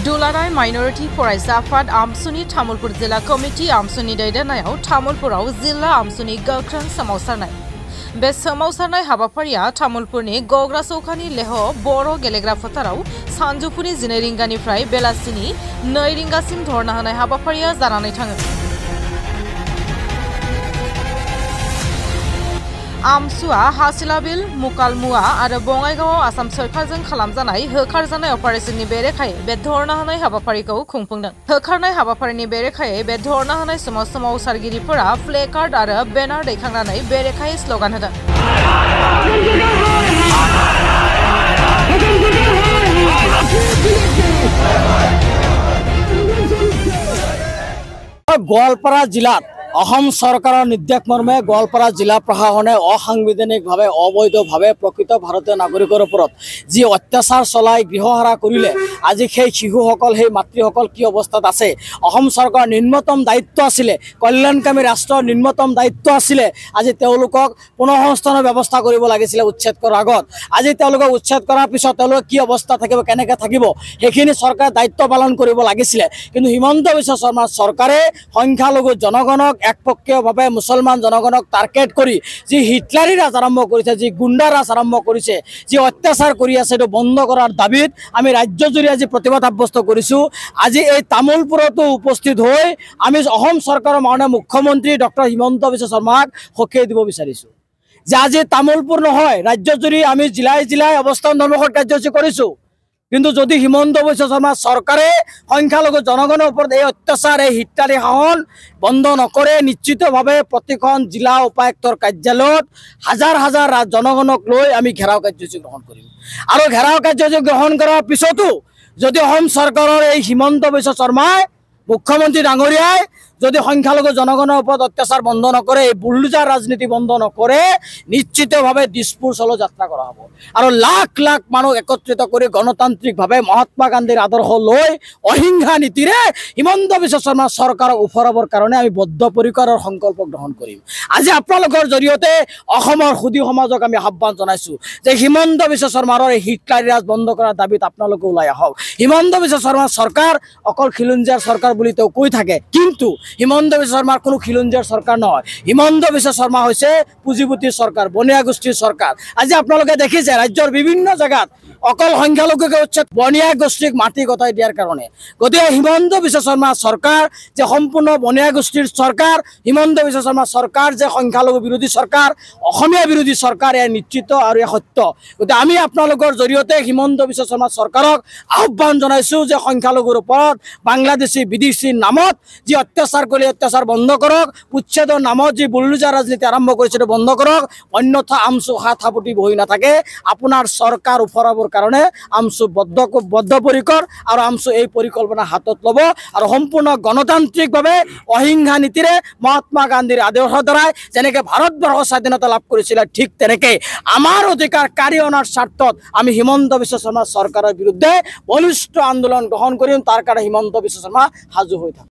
दुलाराय माइनरिटी फरायसा आफाद आमसुनि तामुलपुर जिल्ला कमिटि आमसुनि दैदेननायाव तामुलपुराव जिल्ला आमसुनि गोख्रों सोमावसारनाय बे सोमावसारनाय हाबाफारिया तामुलपुरनि गग्रा चौखानि लेह बर' गेलेग्रा फोथाराव सानजौफुनि 12 रिंगानिफ्राय बेलासिनि 2 रिंगासिम धरना होनाय हाबाफारिया जानानै थाङो। आमसुआ हासिलाबिल मुकालमुआ आरो बङाइगावआव आसाम सरकारजों खालामजानाय होखारजानाय अपारेशननि बेरेखायै बे धरना होनाय हाबाफारिखौ खुंफुंदों। होखारनाय हाबाफारिनि बेरेखायै बे धरना होनाय समाव सोमावसारगिरिफोरा प्लेकार्ड आरो बेनार दैखांनानै बेरेखायै स्लोगान होदों। গোৱালপাৰা জিলাত অসম চৰকাৰৰ নিৰ্দেশ মৰ্মে গোৱালপাৰা জিলা প্ৰশাসনে অসাংবিধানিকভাৱে অবৈধভাৱে প্ৰকৃত ভাৰতীয় নাগৰিকৰ ওপৰত যি অত্যাচাৰ চলাই গৃহহাৰা কৰিলে আজি সেই শিশুসকল সেই মাতৃসকল কি অৱস্থাত আছে। অসম চৰকাৰৰ নিম্নতম দায়িত্ব আছিলে, কল্যাণকামী ৰাষ্ট্ৰৰ নিম্নতম দায়িত্ব আছিলে আজি তেওঁলোকক পুনঃসংস্থানৰ ব্যৱস্থা কৰিব লাগিছিলে উচ্ছেদ কৰাৰ আগত। আজি তেওঁলোকক উচ্ছেদ কৰাৰ পিছত তেওঁলোকে কি অৱস্থা থাকিব, কেনেকৈ থাকিব সেইখিনি চৰকাৰে দায়িত্ব পালন কৰিব লাগিছিলে। কিন্তু হিমন্ত বিশ্ব শৰ্মাৰ চৰকাৰে সংখ্যালঘু জনগণক একপক্ষীয়ভাৱে মুছলমান জনগণক টাৰ্গেট কৰি যি হিটলাৰী ৰাজ আৰম্ভ কৰিছে, যি গুণ্ডা ৰাজ আৰম্ভ কৰিছে, যি অত্যাচাৰ কৰি আছে এইটো বন্ধ কৰাৰ দাবীত আমি ৰাজ্যজুৰি আজি প্ৰতিবাদ সাব্যস্ত কৰিছোঁ। আজি এই তামোলপুৰতো উপস্থিত হৈ আমি অসম চৰকাৰৰ মাননীয় মুখ্যমন্ত্ৰী ডক্টৰ হিমন্ত বিশ্ব শৰ্মাক সকীয়াই দিব বিচাৰিছোঁ যে আজি তামোলপুৰ নহয় ৰাজ্যজুৰি আমি জিলাই জিলাই অৱস্থান ধৰ্মঘট কাৰ্যসূচী কৰিছোঁ। কিন্তু যদি হিমন্ত বিশ্ব শৰ্মা চৰকাৰে সংখ্যালঘু জনগণৰ ওপৰত এই অত্যাচাৰ এই হিটলাৰী শাসন বন্ধ নকৰে নিশ্চিতভাৱে প্ৰতিখন জিলা উপায়ুক্তৰ কাৰ্যালয়ত হাজাৰ হাজাৰ জনগণক লৈ আমি ঘেৰাও কাৰ্যসূচী গ্ৰহণ কৰিম। আৰু ঘেৰাও কাৰ্যসূচী গ্ৰহণ কৰাৰ পিছতো যদি অসম চৰকাৰৰ এই হিমন্ত বিশ্ব শৰ্মাই মুখ্যমন্ত্ৰী ডাঙৰীয়াই যদি সংখ্যালঘু জনগণৰ ওপৰত অত্যাচাৰ বন্ধ নকৰে, এই বুলডোজাৰ ৰাজনীতি বন্ধ নকৰে নিশ্চিতভাৱে দিছপুৰ চলো যাত্ৰা কৰা হ'ব। আৰু লাখ লাখ মানুহ একত্ৰিত কৰি গণতান্ত্ৰিকভাৱে মহাত্মা গান্ধীৰ আদৰ্শ লৈ অহিংসা নীতিৰে হিমন্ত বিশ্ব শৰ্মা চৰকাৰক ওফৰাবৰ কাৰণে আমি বদ্ধপৰিকৰৰ সংকল্প গ্ৰহণ কৰিম। আজি আপোনালোকৰ জৰিয়তে অসমৰ সুধী সমাজক আমি আহ্বান জনাইছোঁ যে হিমন্ত বিশ্ব শৰ্মাৰ এই হিটলাৰী ৰাজ বন্ধ কৰাৰ দাবীত আপোনালোকে ওলাই আহক। হিমন্ত বিশ্ব শৰ্মাৰ চৰকাৰ অকল খিলঞ্জীয়াৰ চৰকাৰ বুলি তেওঁ কৈ থাকে, কিন্তু হিমন্ত বিশ্ব শৰ্মাৰ কোনো খিলঞ্জীয়াৰ চৰকাৰ নহয়। হিমন্ত বিশ্ব শৰ্মা হৈছে পুঁজিপতিৰ চৰকাৰ, বনিয়া গোষ্ঠীৰ চৰকাৰ। আজি আপোনালোকে দেখিছে ৰাজ্যৰ বিভিন্ন জেগাত অকল সংখ্যালঘুকে উচ্ছেদ বনিয়া গোষ্ঠীক মাটি গতাই দিয়াৰ কাৰণে। গতিকে হিমন্ত বিশ্ব শৰ্মা চৰকাৰ যে সম্পূৰ্ণ বনিয়া গোষ্ঠীৰ চৰকাৰ, হিমন্ত বিশ্ব শৰ্মা চৰকাৰ যে সংখ্যালঘু বিৰোধী চৰকাৰ, অসমীয়া বিৰোধী চৰকাৰ, এয়া নিশ্চিত আৰু এয়া সত্য। গতিকে আমি আপোনালোকৰ জৰিয়তে হিমন্ত বিশ্ব শৰ্মা চৰকাৰক আহ্বান জনাইছোঁ যে সংখ্যালঘুৰ ওপৰত বাংলাদেশী বিদেশীৰ নামত যি অত্যাচাৰ কৰি অত্যাচাৰ বন্ধ কৰক, উচ্ছেদৰ নামত যি বুলডোজাৰ ৰাজনীতি আৰম্ভ কৰিছে বন্ধ কৰক, অন্যথা আমচু হাত সাপতি বহি নাথাকে। আপোনাৰ চৰকাৰ ওফৰাবৰ কাৰণে আমচু বদ্ধপৰিকৰ আৰু আমচু এই পৰিকল্পনা হাতত ল'ব আৰু সম্পূৰ্ণ গণতান্ত্ৰিকভাৱে অহিংসা নীতিৰে মহাত্মা গান্ধীৰ আদৰ্শৰ দ্বাৰাই যেনেকৈ ভাৰতবৰ্ষৰ স্বাধীনতা লাভ কৰিছিলে ঠিক তেনেকৈ আমাৰ অধিকাৰ কাঢ়ি অনাৰ স্বাৰ্থত আমি হিমন্ত বিশ্ব শৰ্মা চৰকাৰৰ বিৰুদ্ধে বলিষ্ঠ আন্দোলন গ্ৰহণ কৰিম। তাৰ কাৰণে হিমন্ত বিশ্ব শৰ্মা সাজু হৈ থাকে।